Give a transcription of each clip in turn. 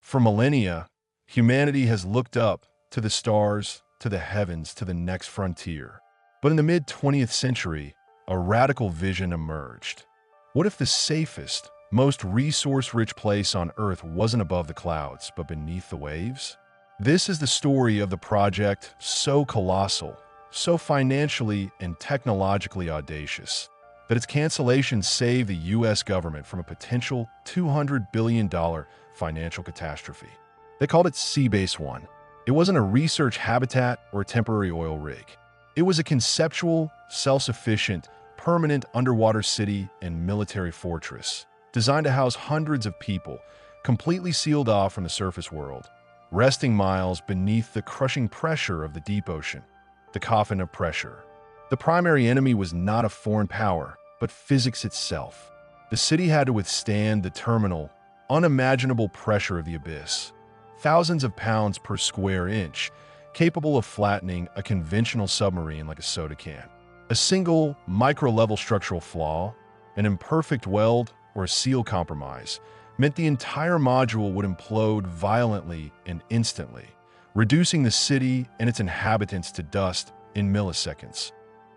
For millennia, humanity has looked up to the stars, to the heavens, to the next frontier. But in the mid-20th century, a radical vision emerged. What if the safest, most resource-rich place on Earth wasn't above the clouds, but beneath the waves? This is the story of the project, so colossal, so financially and technologically audacious, that its cancellation saved the U.S. government from a potential $200 billion financial catastrophe. They called it Seabase 1. It wasn't a research habitat or a temporary oil rig. It was a conceptual, self-sufficient, permanent underwater city and military fortress, designed to house hundreds of people, completely sealed off from the surface world, resting miles beneath the crushing pressure of the deep ocean, the coffin of pressure. The primary enemy was not a foreign power, but physics itself. The city had to withstand the terminal, unimaginable pressure of the abyss. Thousands of pounds per square inch, capable of flattening a conventional submarine like a soda can. A single, micro-level structural flaw, an imperfect weld, or a seal compromise meant the entire module would implode violently and instantly, reducing the city and its inhabitants to dust in milliseconds.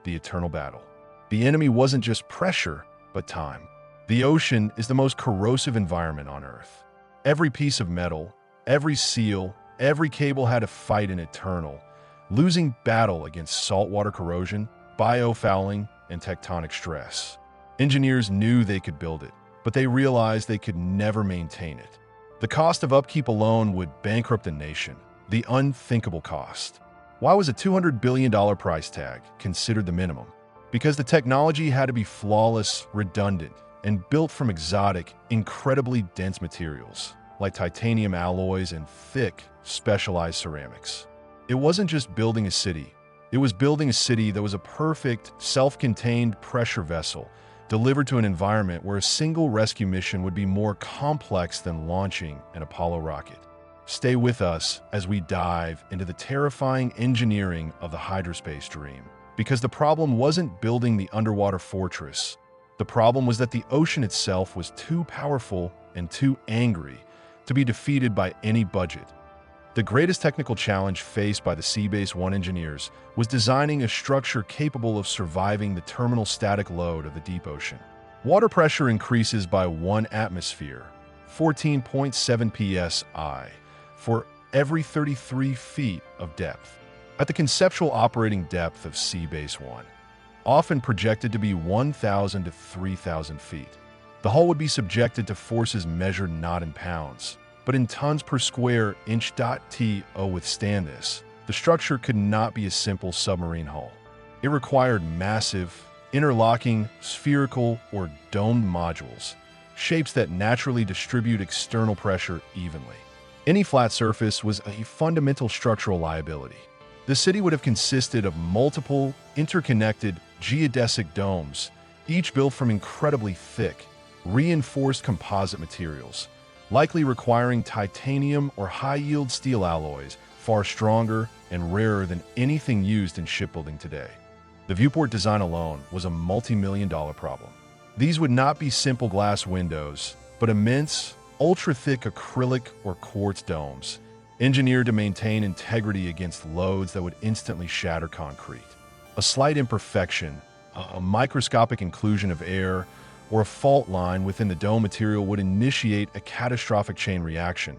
The eternal battle. The enemy wasn't just pressure, but time. The ocean is the most corrosive environment on Earth. Every piece of metal, every seal, every cable had to fight an eternal, losing battle against saltwater corrosion, biofouling, and tectonic stress. Engineers knew they could build it, but they realized they could never maintain it. The cost of upkeep alone would bankrupt the nation, the unthinkable cost. Why was a $200 billion price tag considered the minimum? Because the technology had to be flawless, redundant, and built from exotic, incredibly dense materials, like titanium alloys and thick, specialized ceramics. It wasn't just building a city. It was building a city that was a perfect, self-contained pressure vessel delivered to an environment where a single rescue mission would be more complex than launching an Apollo rocket. Stay with us as we dive into the terrifying engineering of the hydrospace dream. Because the problem wasn't building the underwater fortress. The problem was that the ocean itself was too powerful and too angry to be defeated by any budget. The greatest technical challenge faced by the Seabase 1 engineers was designing a structure capable of surviving the terminal static load of the deep ocean. Water pressure increases by 1 atmosphere, 14.7 psi, for every 33 feet of depth. At the conceptual operating depth of Seabase 1, often projected to be 1,000 to 3,000 feet, the hull would be subjected to forces measured not in pounds, but in tons per square inch. To withstand this, the structure could not be a simple submarine hull. It required massive, interlocking, spherical, or domed modules, shapes that naturally distribute external pressure evenly. Any flat surface was a fundamental structural liability. The city would have consisted of multiple, interconnected geodesic domes, each built from incredibly thick, reinforced composite materials, likely requiring titanium or high-yield steel alloys far stronger and rarer than anything used in shipbuilding today. The viewport design alone was a multi-million-dollar problem. These would not be simple glass windows, but immense, ultra-thick acrylic or quartz domes, engineered to maintain integrity against loads that would instantly shatter concrete. A slight imperfection, a microscopic inclusion of air, or a fault line within the dome material would initiate a catastrophic chain reaction,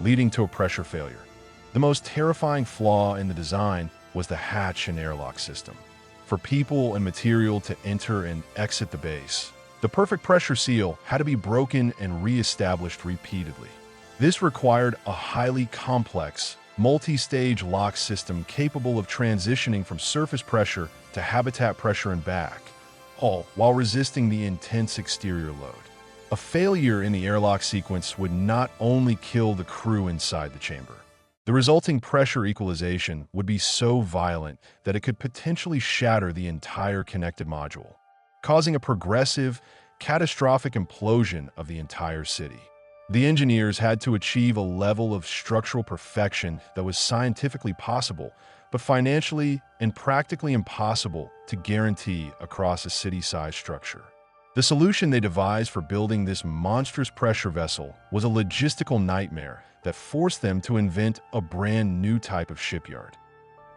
leading to a pressure failure. The most terrifying flaw in the design was the hatch and airlock system. For people and material to enter and exit the base, the perfect pressure seal had to be broken and re-established repeatedly. This required a highly complex, multi-stage lock system capable of transitioning from surface pressure to habitat pressure and back, all while resisting the intense exterior load. A failure in the airlock sequence would not only kill the crew inside the chamber. The resulting pressure equalization would be so violent that it could potentially shatter the entire connected module, causing a progressive, catastrophic implosion of the entire city. The engineers had to achieve a level of structural perfection that was scientifically possible, but financially and practically impossible to guarantee across a city-sized structure. The solution they devised for building this monstrous pressure vessel was a logistical nightmare that forced them to invent a brand new type of shipyard.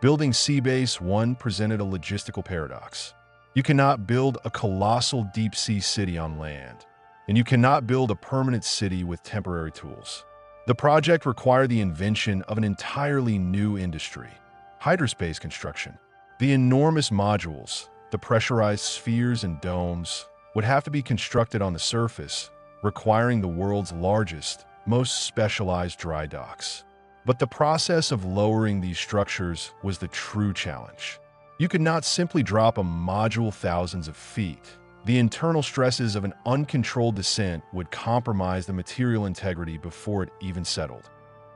Building Seabase 1 presented a logistical paradox. You cannot build a colossal deep-sea city on land, and you cannot build a permanent city with temporary tools. The project required the invention of an entirely new industry: hydrospace construction. The enormous modules, the pressurized spheres and domes, would have to be constructed on the surface, requiring the world's largest, most specialized dry docks. But the process of lowering these structures was the true challenge. You could not simply drop a module thousands of feet. The internal stresses of an uncontrolled descent would compromise the material integrity before it even settled.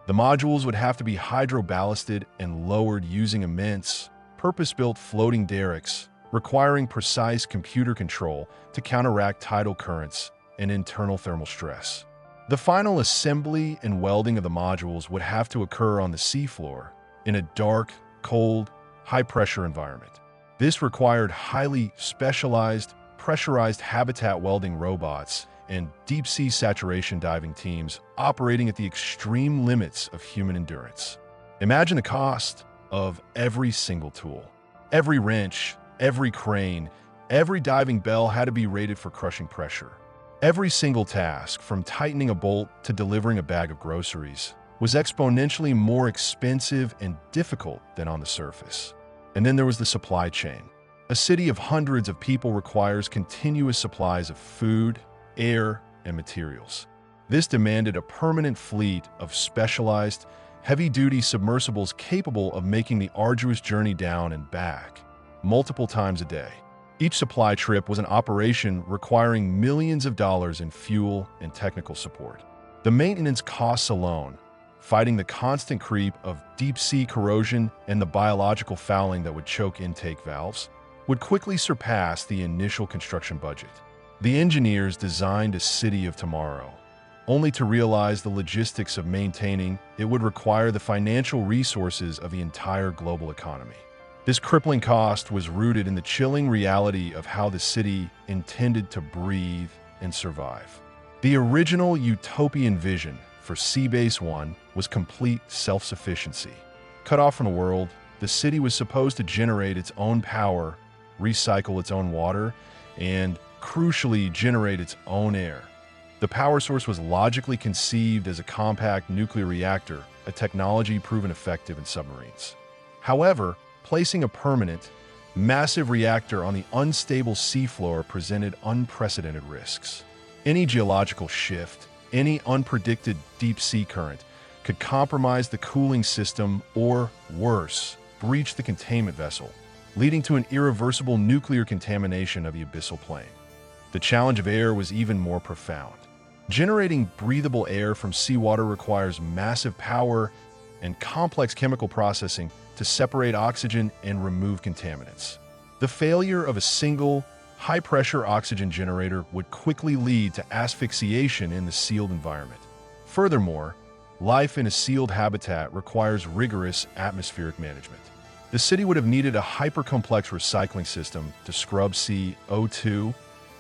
The modules would have to be hydroballasted and lowered using immense, purpose-built floating derricks, requiring precise computer control to counteract tidal currents and internal thermal stress. The final assembly and welding of the modules would have to occur on the seafloor in a dark, cold, high-pressure environment. This required highly specialized, pressurized habitat welding robots and deep-sea saturation diving teams operating at the extreme limits of human endurance. Imagine the cost of every single tool. Every wrench, every crane, every diving bell had to be rated for crushing pressure. Every single task, from tightening a bolt to delivering a bag of groceries, was exponentially more expensive and difficult than on the surface. And then there was the supply chain. A city of hundreds of people requires continuous supplies of food, air, and materials. This demanded a permanent fleet of specialized, heavy-duty submersibles capable of making the arduous journey down and back multiple times a day. Each supply trip was an operation requiring millions of dollars in fuel and technical support. The maintenance costs alone, fighting the constant creep of deep-sea corrosion and the biological fouling that would choke intake valves, would quickly surpass the initial construction budget. The engineers designed a city of tomorrow, only to realize the logistics of maintaining it would require the financial resources of the entire global economy. This crippling cost was rooted in the chilling reality of how the city intended to breathe and survive. The original utopian vision for Seabase 1 was complete self-sufficiency. Cut off from the world, the city was supposed to generate its own power, recycle its own water, and, crucially, generate its own air. The power source was logically conceived as a compact nuclear reactor, a technology proven effective in submarines. However, placing a permanent, massive reactor on the unstable seafloor presented unprecedented risks. Any geological shift, any unpredicted deep-sea current could compromise the cooling system or, worse, breach the containment vessel, leading to an irreversible nuclear contamination of the abyssal plain. The challenge of air was even more profound. Generating breathable air from seawater requires massive power and complex chemical processing to separate oxygen and remove contaminants. The failure of a single, high-pressure oxygen generator would quickly lead to asphyxiation in the sealed environment. Furthermore, life in a sealed habitat requires rigorous atmospheric management. The city would have needed a hyper-complex recycling system to scrub CO2,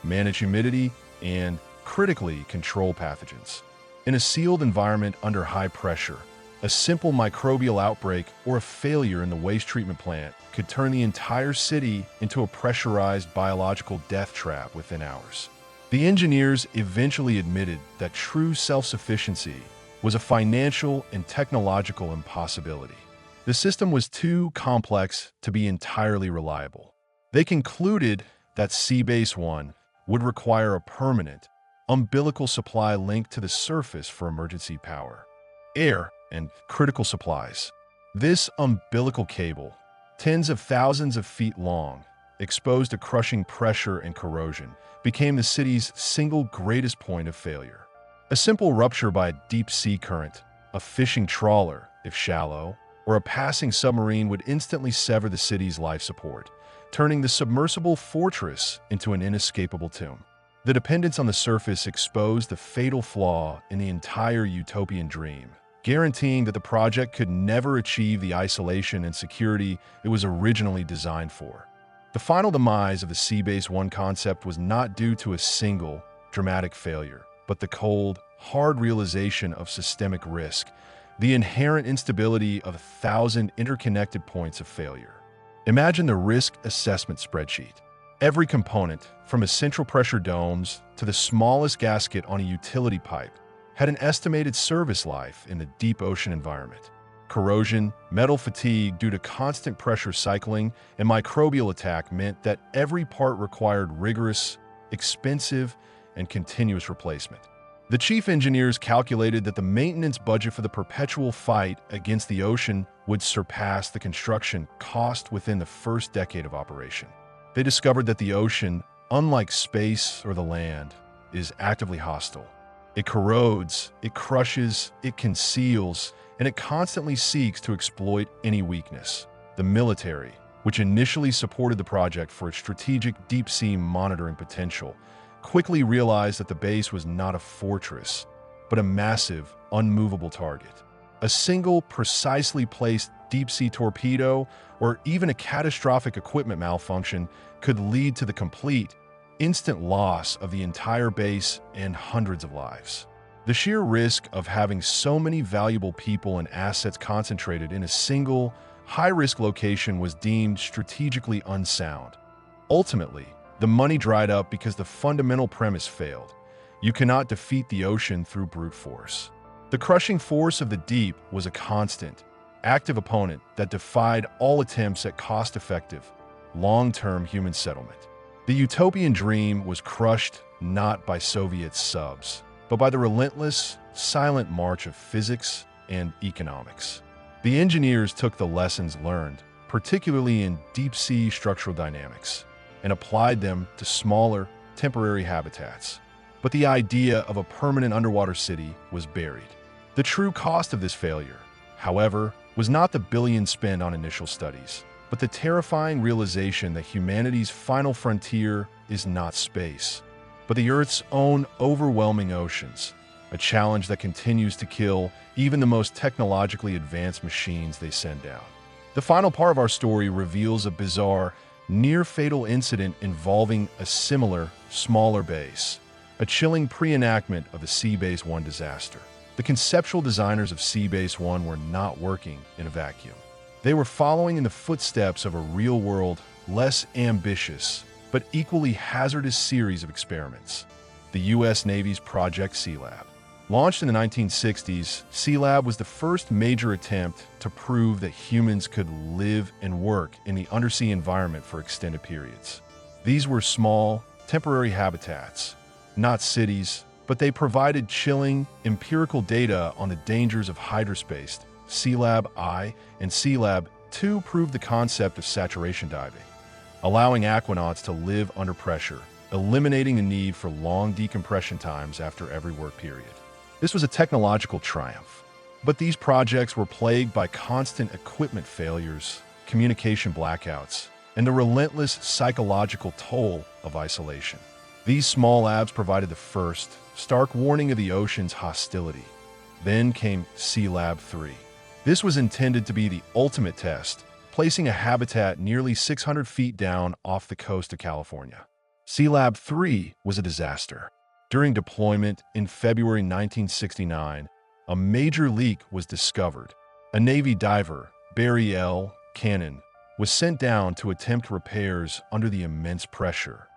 manage humidity, and, critically, control pathogens. In a sealed environment under high pressure, a simple microbial outbreak or a failure in the waste treatment plant could turn the entire city into a pressurized biological death trap within hours. The engineers eventually admitted that true self-sufficiency was a financial and technological impossibility. The system was too complex to be entirely reliable. They concluded that Seabase 1 would require a permanent, umbilical supply linked to the surface for emergency power, air, and critical supplies. This umbilical cable, tens of thousands of feet long, exposed to crushing pressure and corrosion, became the city's single greatest point of failure. A simple rupture by a deep-sea current, a fishing trawler, if shallow, or a passing submarine would instantly sever the city's life support, turning the submersible fortress into an inescapable tomb. The dependence on the surface exposed the fatal flaw in the entire utopian dream, guaranteeing that the project could never achieve the isolation and security it was originally designed for. The final demise of the Seabase 1 concept was not due to a single, dramatic failure, but the cold, hard realization of systemic risk, the inherent instability of 1,000 interconnected points of failure. Imagine the risk assessment spreadsheet. Every component, from essential pressure domes to the smallest gasket on a utility pipe, had an estimated service life in the deep ocean environment. Corrosion, metal fatigue due to constant pressure cycling, and microbial attack meant that every part required rigorous, expensive, and continuous replacement. The chief engineers calculated that the maintenance budget for the perpetual fight against the ocean would surpass the construction cost within the first decade of operation. They discovered that the ocean, unlike space or the land, is actively hostile. It corrodes, it crushes, it conceals, and it constantly seeks to exploit any weakness. The military, which initially supported the project for its strategic deep-sea monitoring potential, quickly realized that the base was not a fortress, but a massive, unmovable target. A single, precisely placed deep-sea torpedo or even a catastrophic equipment malfunction could lead to the complete, instant loss of the entire base and hundreds of lives. The sheer risk of having so many valuable people and assets concentrated in a single, high-risk location was deemed strategically unsound. Ultimately, the money dried up because the fundamental premise failed. You cannot defeat the ocean through brute force. The crushing force of the deep was a constant, active opponent that defied all attempts at cost-effective, long-term human settlement. The Utopian dream was crushed not by Soviet subs, but by the relentless, silent march of physics and economics. The engineers took the lessons learned, particularly in deep-sea structural dynamics, and applied them to smaller, temporary habitats. But the idea of a permanent underwater city was buried. The true cost of this failure, however, was not the billions spent on initial studies, but the terrifying realization that humanity's final frontier is not space, but the Earth's own overwhelming oceans, a challenge that continues to kill even the most technologically advanced machines they send down. The final part of our story reveals a bizarre, near-fatal incident involving a similar, smaller base, a chilling pre-enactment of the Seabase 1 disaster. The conceptual designers of Seabase 1 were not working in a vacuum. They were following in the footsteps of a real-world, less ambitious, but equally hazardous series of experiments, the U.S. Navy's Project Sealab. Launched in the 1960s, Sealab was the first major attempt to prove that humans could live and work in the undersea environment for extended periods. These were small, temporary habitats, not cities, but they provided chilling, empirical data on the dangers of hydrospace. Sealab I and Sealab II proved the concept of saturation diving, allowing aquanauts to live under pressure, eliminating the need for long decompression times after every work period. This was a technological triumph, but these projects were plagued by constant equipment failures, communication blackouts, and the relentless psychological toll of isolation. These small labs provided the first, stark warning of the ocean's hostility. Then came Sealab 3. This was intended to be the ultimate test, placing a habitat nearly 600 feet down off the coast of California. Sealab 3 was a disaster. During deployment in February 1969, a major leak was discovered. A Navy diver, Barry L. Cannon, was sent down to attempt repairs under the immense pressure.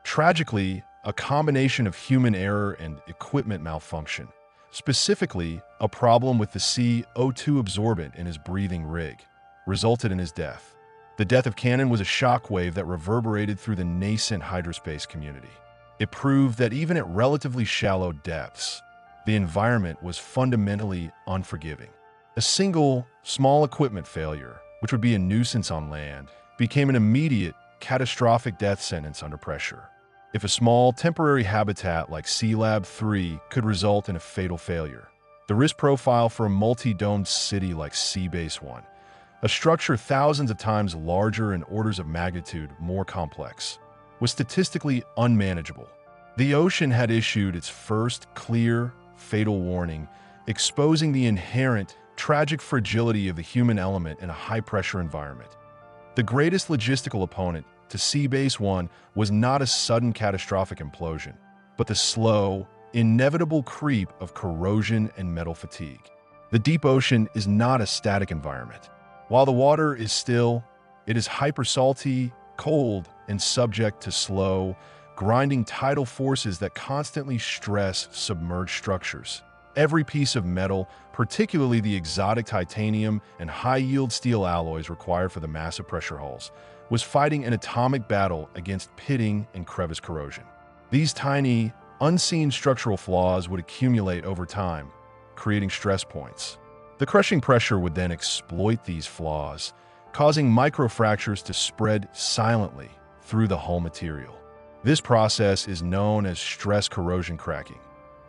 Tragically, a combination of human error and equipment malfunction, specifically a problem with the CO2 absorbent in his breathing rig, resulted in his death. The death of Cannon was a shockwave that reverberated through the nascent hydrospace community. It proved that even at relatively shallow depths, the environment was fundamentally unforgiving. A single, small equipment failure, which would be a nuisance on land, became an immediate, catastrophic death sentence under pressure. If a small, temporary habitat like Sealab 3 could result in a fatal failure, the risk profile for a multi-domed city like Seabase 1, a structure thousands of times larger and orders of magnitude more complex, was statistically unmanageable. The ocean had issued its first clear, fatal warning, exposing the inherent, tragic fragility of the human element in a high-pressure environment. The greatest logistical opponent to Sea Base 1 was not a sudden catastrophic implosion, but the slow, inevitable creep of corrosion and metal fatigue. The deep ocean is not a static environment. While the water is still, it is hypersalty, cold, and subject to slow, grinding tidal forces that constantly stress submerged structures. Every piece of metal, particularly the exotic titanium and high-yield steel alloys required for the massive pressure hulls, was fighting an atomic battle against pitting and crevice corrosion. These tiny, unseen structural flaws would accumulate over time, creating stress points. The crushing pressure would then exploit these flaws, causing microfractures to spread silently through the hull material. This process is known as stress corrosion cracking.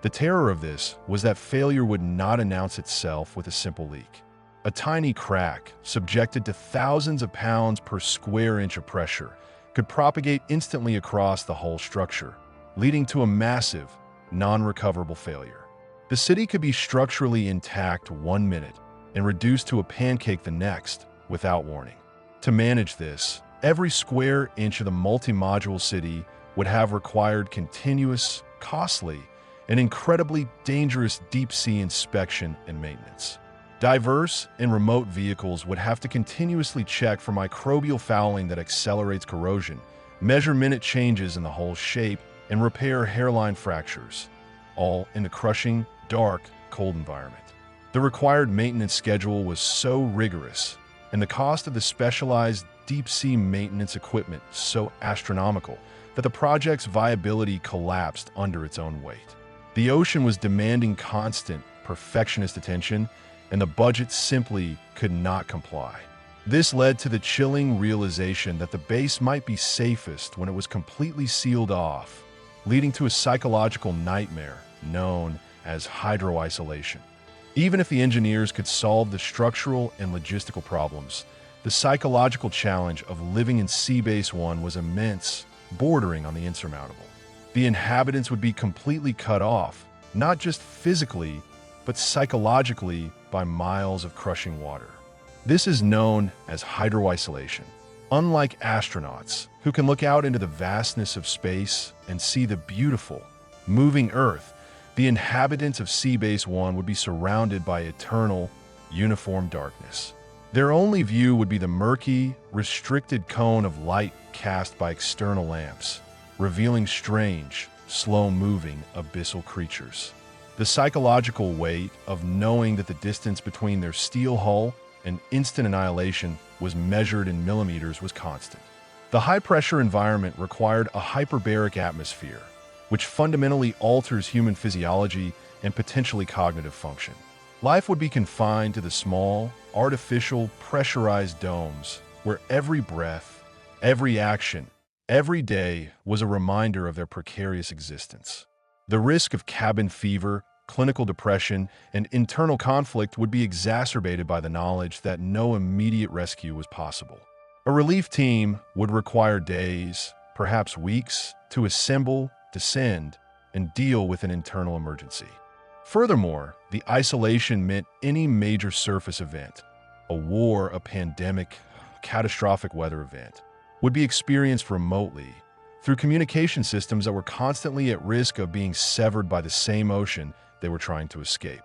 The terror of this was that failure would not announce itself with a simple leak. A tiny crack, subjected to thousands of pounds per square inch of pressure, could propagate instantly across the whole structure, leading to a massive, non-recoverable failure. The city could be structurally intact 1 minute and reduced to a pancake the next, without warning. To manage this, every square inch of the multi-module city would have required continuous, costly, and incredibly dangerous deep-sea inspection and maintenance. Diverse and remote vehicles would have to continuously check for microbial fouling that accelerates corrosion, measure minute changes in the hull shape, and repair hairline fractures, all in a crushing, dark, cold environment. The required maintenance schedule was so rigorous, and the cost of the specialized deep-sea maintenance equipment so astronomical that the project's viability collapsed under its own weight. The ocean was demanding constant, perfectionist attention, and the budget simply could not comply. This led to the chilling realization that the base might be safest when it was completely sealed off, leading to a psychological nightmare known as hydro-isolation. Even if the engineers could solve the structural and logistical problems, the psychological challenge of living in Sea Base 1 was immense, bordering on the insurmountable. The inhabitants would be completely cut off, not just physically, but psychologically by miles of crushing water. This is known as hydro-isolation. Unlike astronauts, who can look out into the vastness of space and see the beautiful, moving Earth, the inhabitants of Sea Base 1 would be surrounded by eternal, uniform darkness. Their only view would be the murky, restricted cone of light cast by external lamps, revealing strange, slow-moving, abyssal creatures. The psychological weight of knowing that the distance between their steel hull and instant annihilation was measured in millimeters was constant. The high-pressure environment required a hyperbaric atmosphere, which fundamentally alters human physiology and potentially cognitive function. Life would be confined to the small, artificial, pressurized domes where every breath, every action, every day was a reminder of their precarious existence. The risk of cabin fever, clinical depression, and internal conflict would be exacerbated by the knowledge that no immediate rescue was possible. A relief team would require days, perhaps weeks, to assemble, descend, and deal with an internal emergency. Furthermore, the isolation meant any major surface event, a war, a pandemic, catastrophic weather event, would be experienced remotely through communication systems that were constantly at risk of being severed by the same ocean they were trying to escape.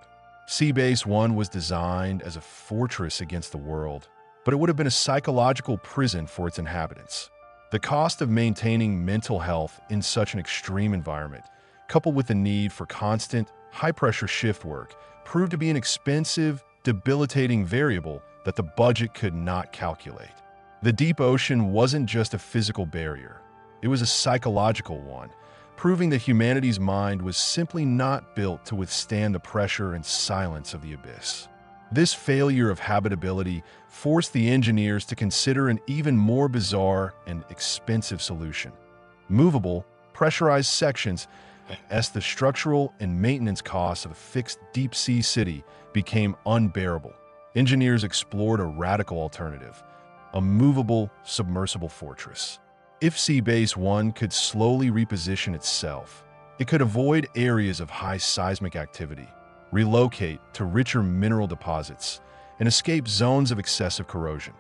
Sea Base 1 was designed as a fortress against the world, but it would have been a psychological prison for its inhabitants. The cost of maintaining mental health in such an extreme environment, coupled with the need for constant, high-pressure shift work, proved to be an expensive, debilitating variable that the budget could not calculate. The deep ocean wasn't just a physical barrier. It was a psychological one, proving that humanity's mind was simply not built to withstand the pressure and silence of the abyss. This failure of habitability forced the engineers to consider an even more bizarre and expensive solution. Movable, pressurized sections, as the structural and maintenance costs of a fixed deep-sea city became unbearable. Engineers explored a radical alternative, a movable, submersible fortress. If Sea Base 1 could slowly reposition itself, it could avoid areas of high seismic activity, relocate to richer mineral deposits, and escape zones of excessive corrosion.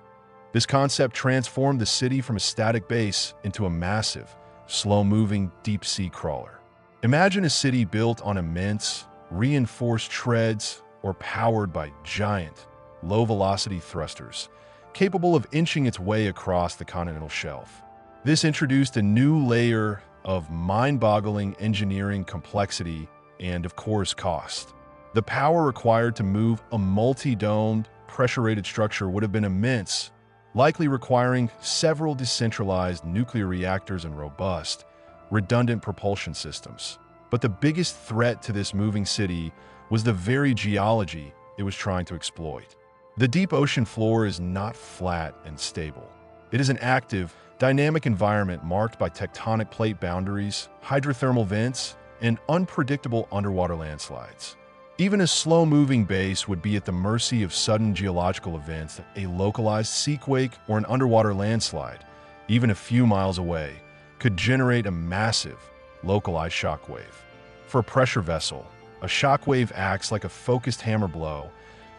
This concept transformed the city from a static base into a massive, slow-moving deep-sea crawler. Imagine a city built on immense, reinforced treads or powered by giant, low-velocity thrusters, capable of inching its way across the continental shelf. This introduced a new layer of mind-boggling engineering complexity and, of course, cost. The power required to move a multi-domed, pressure-rated structure would have been immense, likely requiring several decentralized nuclear reactors and robust, redundant propulsion systems. But the biggest threat to this moving city was the very geology it was trying to exploit. The deep ocean floor is not flat and stable. It is an active, dynamic environment marked by tectonic plate boundaries, hydrothermal vents, and unpredictable underwater landslides. Even a slow-moving base would be at the mercy of sudden geological events. A localized seaquake or an underwater landslide, even a few miles away, could generate a massive, localized shockwave. For a pressure vessel, a shockwave acts like a focused hammer blow,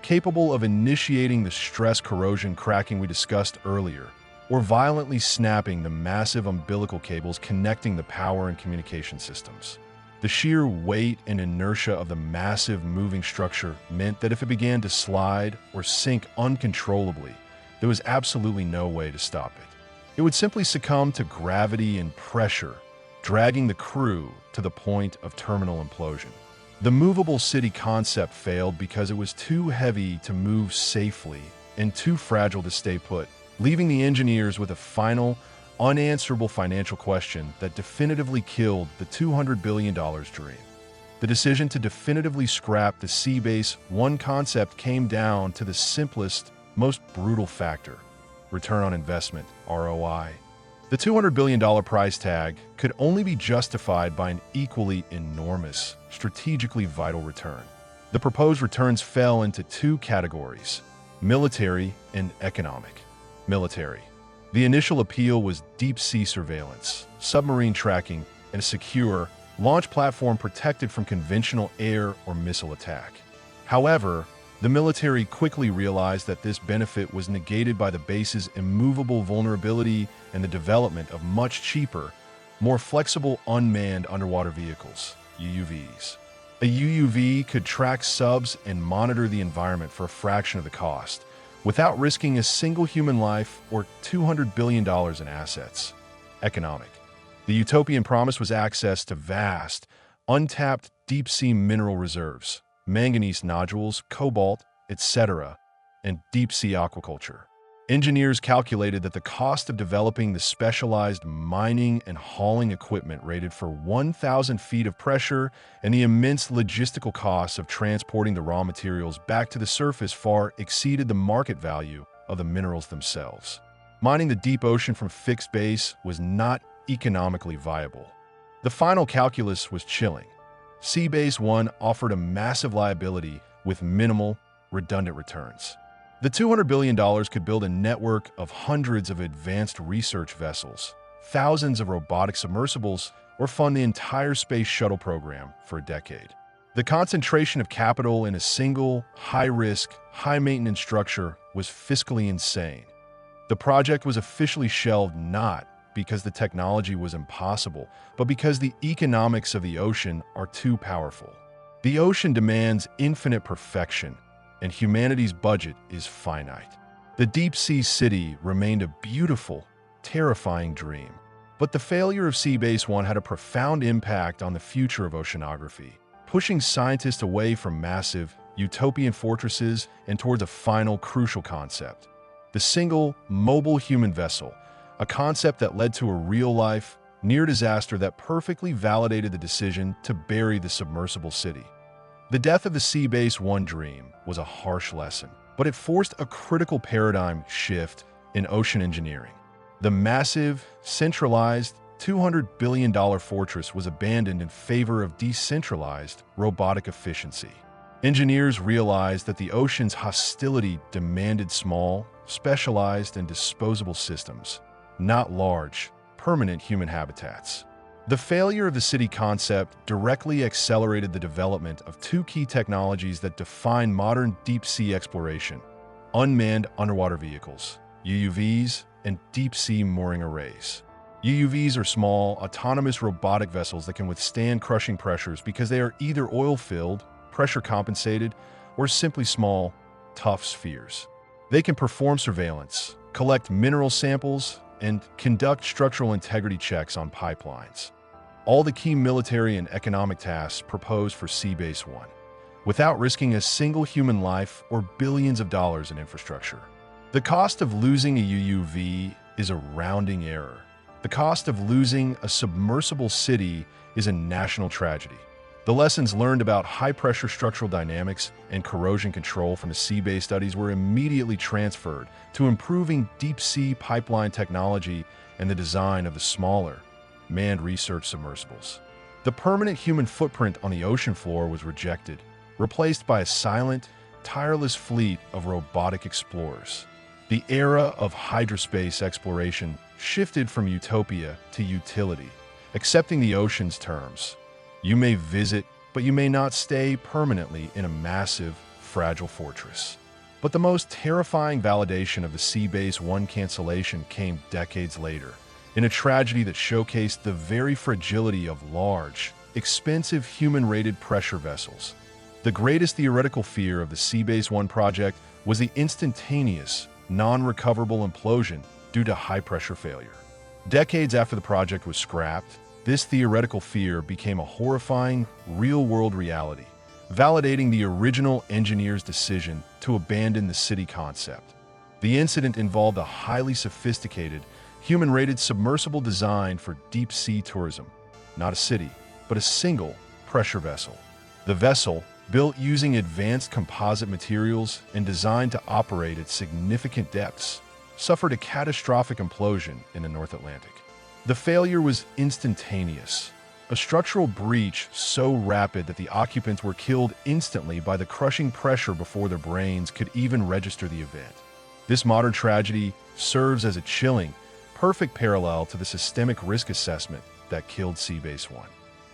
capable of initiating the stress corrosion cracking we discussed earlier, or violently snapping the massive umbilical cables connecting the power and communication systems. The sheer weight and inertia of the massive moving structure meant that if it began to slide or sink uncontrollably, there was absolutely no way to stop it. It would simply succumb to gravity and pressure, dragging the crew to the point of terminal implosion. The movable city concept failed because it was too heavy to move safely and too fragile to stay put, leaving the engineers with a final, unanswerable financial question that definitively killed the $200 billion dream. The decision to definitively scrap the Seabase 1 concept came down to the simplest, most brutal factor: return on investment, ROI. The $200 billion price tag could only be justified by an equally enormous, strategically vital return. The proposed returns fell into two categories: military and economic. Military. The initial appeal was deep-sea surveillance, submarine tracking, and a secure, launch platform protected from conventional air or missile attack. However, the military quickly realized that this benefit was negated by the base's immovable vulnerability and the development of much cheaper, more flexible unmanned underwater vehicles, UUVs. A UUV could track subs and monitor the environment for a fraction of the cost, without risking a single human life or $200 billion in assets. Economic. The Utopian promise was access to vast, untapped deep-sea mineral reserves, manganese nodules, cobalt, etc., and deep-sea aquaculture. Engineers calculated that the cost of developing the specialized mining and hauling equipment rated for 1,000 feet of pressure and the immense logistical costs of transporting the raw materials back to the surface far exceeded the market value of the minerals themselves. Mining the deep ocean from fixed base was not economically viable. The final calculus was chilling. Seabase 1 offered a massive liability with minimal, redundant returns. The $200 billion could build a network of hundreds of advanced research vessels, thousands of robotic submersibles, or fund the entire space shuttle program for a decade. The concentration of capital in a single, high-risk, high-maintenance structure was fiscally insane. The project was officially shelved not because the technology was impossible, but because the economics of the ocean are too powerful. The ocean demands infinite perfection, and humanity's budget is finite. The deep-sea city remained a beautiful, terrifying dream. But the failure of Seabase 1 had a profound impact on the future of oceanography, pushing scientists away from massive, utopian fortresses and towards a final, crucial concept: the single, mobile human vessel, a concept that led to a real-life, near-disaster that perfectly validated the decision to bury the submersible city. The death of the Seabase 1 dream was a harsh lesson, but it forced a critical paradigm shift in ocean engineering. The massive, centralized, $200 billion fortress was abandoned in favor of decentralized, robotic efficiency. Engineers realized that the ocean's hostility demanded small, specialized, and disposable systems, not large, permanent human habitats. The failure of the city concept directly accelerated the development of two key technologies that define modern deep-sea exploration: unmanned underwater vehicles, UUVs, and deep-sea mooring arrays. UUVs are small, autonomous robotic vessels that can withstand crushing pressures because they are either oil-filled, pressure-compensated, or simply small, tough spheres. They can perform surveillance, collect mineral samples, and conduct structural integrity checks on pipelines. All the key military and economic tasks proposed for Sea Base 1, without risking a single human life or billions of dollars in infrastructure. The cost of losing a UUV is a rounding error. The cost of losing a submersible city is a national tragedy. The lessons learned about high-pressure structural dynamics and corrosion control from the Sea Base studies were immediately transferred to improving deep-sea pipeline technology and the design of the smaller, manned research submersibles. The permanent human footprint on the ocean floor was rejected, replaced by a silent, tireless fleet of robotic explorers. The era of hydrospace exploration shifted from utopia to utility, accepting the ocean's terms. You may visit, but you may not stay permanently in a massive, fragile fortress. But the most terrifying validation of the Sea Base 1 cancellation came decades later, in a tragedy that showcased the very fragility of large, expensive human-rated pressure vessels. The greatest theoretical fear of the Sea Base 1 project was the instantaneous, non-recoverable implosion due to high-pressure failure. Decades after the project was scrapped, this theoretical fear became a horrifying, real-world reality, validating the original engineer's decision to abandon the city concept. The incident involved a highly sophisticated, human-rated submersible designed for deep-sea tourism, not a city, but a single pressure vessel. The vessel, built using advanced composite materials and designed to operate at significant depths, suffered a catastrophic implosion in the North Atlantic. The failure was instantaneous, a structural breach so rapid that the occupants were killed instantly by the crushing pressure before their brains could even register the event. This modern tragedy serves as a chilling, perfect parallel to the systemic risk assessment that killed Sea Base 1.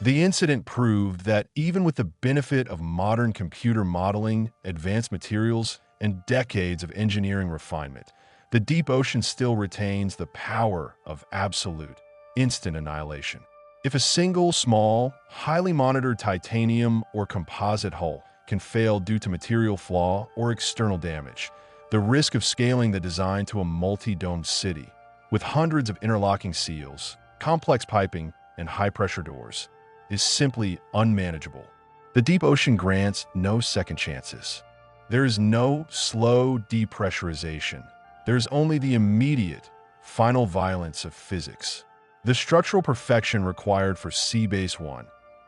The incident proved that even with the benefit of modern computer modeling, advanced materials, and decades of engineering refinement, the deep ocean still retains the power of absolute, instant annihilation. If a single, small, highly monitored titanium or composite hull can fail due to material flaw or external damage, the risk of scaling the design to a multi-domed city, with hundreds of interlocking seals, complex piping, and high-pressure doors, is simply unmanageable. The deep ocean grants no second chances. There is no slow depressurization. There is only the immediate, final violence of physics. The structural perfection required for Sea Base 1,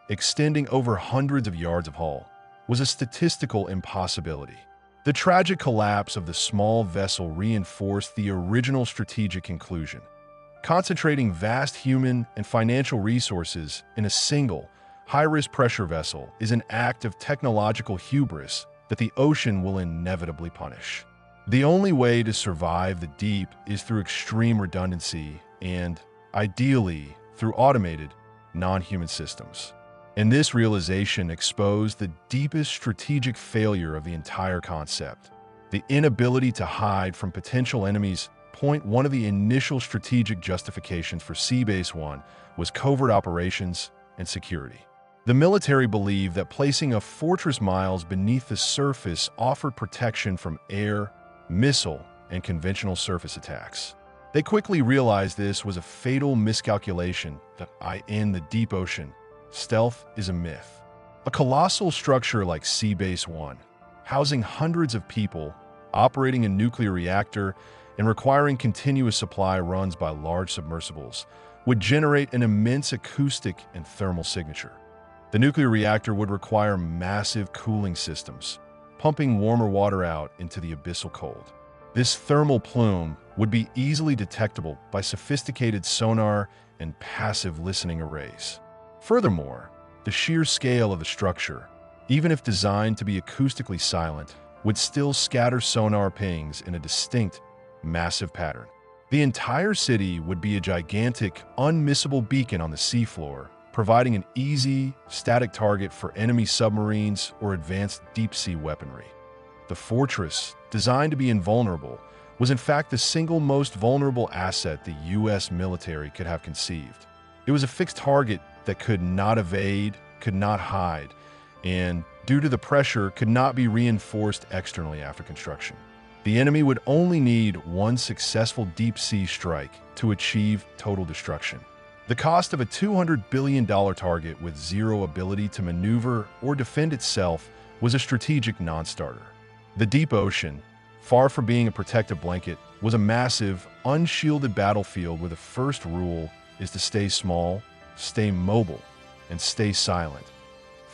extending over hundreds of yards of hull, was a statistical impossibility. The tragic collapse of the small vessel reinforced the original strategic conclusion. Concentrating vast human and financial resources in a single, high-risk pressure vessel is an act of technological hubris that the ocean will inevitably punish. The only way to survive the deep is through extreme redundancy and, ideally, through automated, non-human systems. And this realization exposed the deepest strategic failure of the entire concept. The inability to hide from potential enemies. One of the initial strategic justifications for Sea Base 1 was covert operations and security. The military believed that placing a fortress miles beneath the surface offered protection from air, missile, and conventional surface attacks. They quickly realized this was a fatal miscalculation that in the deep ocean, stealth is a myth. A colossal structure like Sea Base 1, housing hundreds of people, operating a nuclear reactor, and requiring continuous supply runs by large submersibles, would generate an immense acoustic and thermal signature. The nuclear reactor would require massive cooling systems, pumping warmer water out into the abyssal cold. This thermal plume would be easily detectable by sophisticated sonar and passive listening arrays. Furthermore, the sheer scale of the structure, even if designed to be acoustically silent, would still scatter sonar pings in a distinct, massive pattern. The entire city would be a gigantic, unmissable beacon on the seafloor, providing an easy, static target for enemy submarines or advanced deep-sea weaponry. The fortress, designed to be invulnerable, was in fact the single most vulnerable asset the U.S. military could have conceived. It was a fixed target that could not evade, could not hide, and, due to the pressure, could not be reinforced externally after construction. The enemy would only need one successful deep-sea strike to achieve total destruction. The cost of a $200 billion target with zero ability to maneuver or defend itself was a strategic non-starter. The deep ocean, far from being a protective blanket, was a massive, unshielded battlefield where the first rule is to stay small, stay mobile, and stay silent.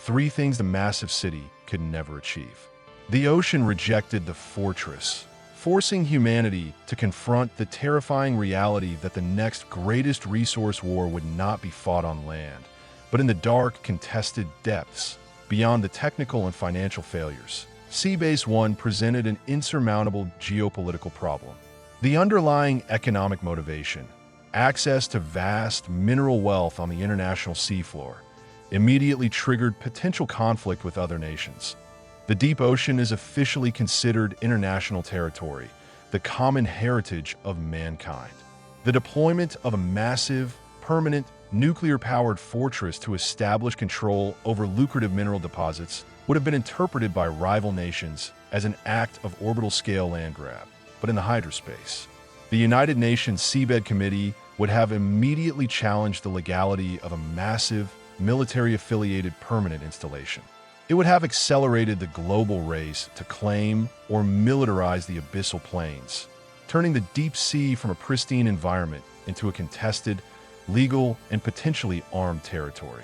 Three things the massive city could never achieve. The ocean rejected the fortress, forcing humanity to confront the terrifying reality that the next greatest resource war would not be fought on land, but in the dark, contested depths, beyond the technical and financial failures. Sea Base 1 presented an insurmountable geopolitical problem. The underlying economic motivation, access to vast mineral wealth on the international seafloor, immediately triggered potential conflict with other nations. The deep ocean is officially considered international territory, the common heritage of mankind. The deployment of a massive, permanent, nuclear-powered fortress to establish control over lucrative mineral deposits would have been interpreted by rival nations as an act of orbital-scale land grab. But in the hydrospace, the United Nations Seabed Committee would have immediately challenged the legality of a massive, military-affiliated permanent installation. It would have accelerated the global race to claim or militarize the abyssal plains, turning the deep sea from a pristine environment into a contested, legal, and potentially armed territory.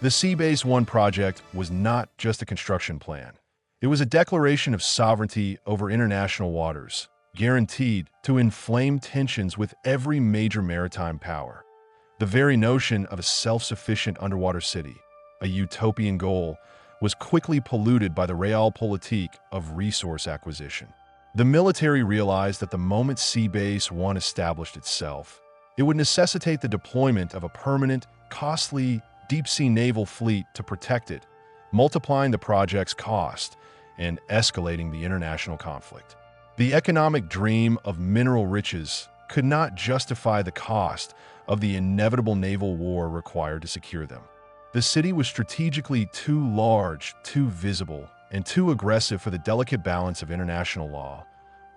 The Sea Base 1 project was not just a construction plan. It was a declaration of sovereignty over international waters, guaranteed to inflame tensions with every major maritime power. The very notion of a self-sufficient underwater city, a utopian goal, was quickly polluted by the realpolitik of resource acquisition. The military realized that the moment Sea Base 1 established itself, it would necessitate the deployment of a permanent, costly, deep-sea naval fleet to protect it, multiplying the project's cost and escalating the international conflict. The economic dream of mineral riches could not justify the cost of the inevitable naval war required to secure them. The city was strategically too large, too visible, and too aggressive for the delicate balance of international law,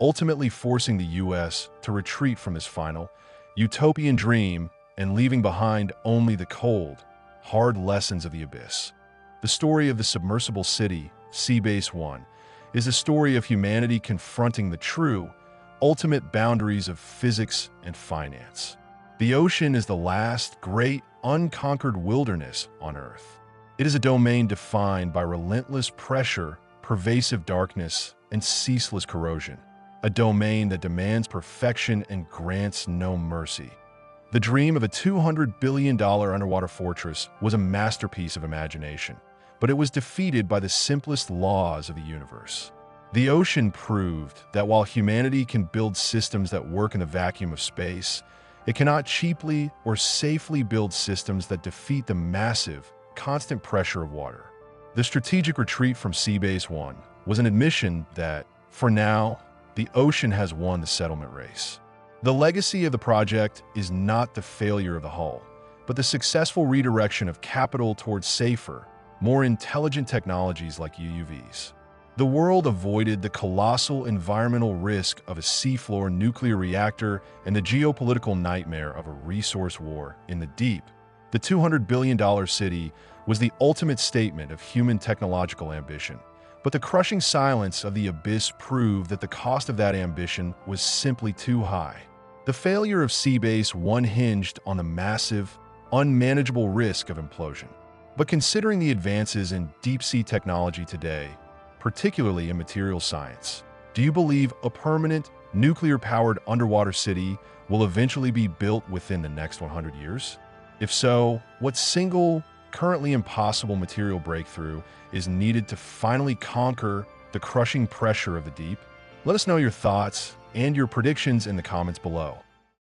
ultimately forcing the U.S. to retreat from this final, utopian dream and leaving behind only the cold, hard lessons of the abyss. The story of the submersible city, Sea Base 1, is a story of humanity confronting the true, ultimate boundaries of physics and finance. The ocean is the last great, unconquered wilderness on Earth. It is a domain defined by relentless pressure, pervasive darkness, and ceaseless corrosion. A domain that demands perfection and grants no mercy. The dream of a $200 billion underwater fortress was a masterpiece of imagination, but it was defeated by the simplest laws of the universe. The ocean proved that while humanity can build systems that work in the vacuum of space, it cannot cheaply or safely build systems that defeat the massive, constant pressure of water. The strategic retreat from Sea Base 1 was an admission that, for now, the ocean has won the settlement race. The legacy of the project is not the failure of the hull, but the successful redirection of capital towards safer, more intelligent technologies like UUVs. The world avoided the colossal environmental risk of a seafloor nuclear reactor and the geopolitical nightmare of a resource war in the deep. The $200 billion city was the ultimate statement of human technological ambition, but the crushing silence of the abyss proved that the cost of that ambition was simply too high. The failure of Sea Base 1 hinged on the massive, unmanageable risk of implosion. But considering the advances in deep-sea technology today, particularly in material science, do you believe a permanent, nuclear-powered underwater city will eventually be built within the next 100 years? If so, what single, currently impossible material breakthrough is needed to finally conquer the crushing pressure of the deep? Let us know your thoughts and your predictions in the comments below.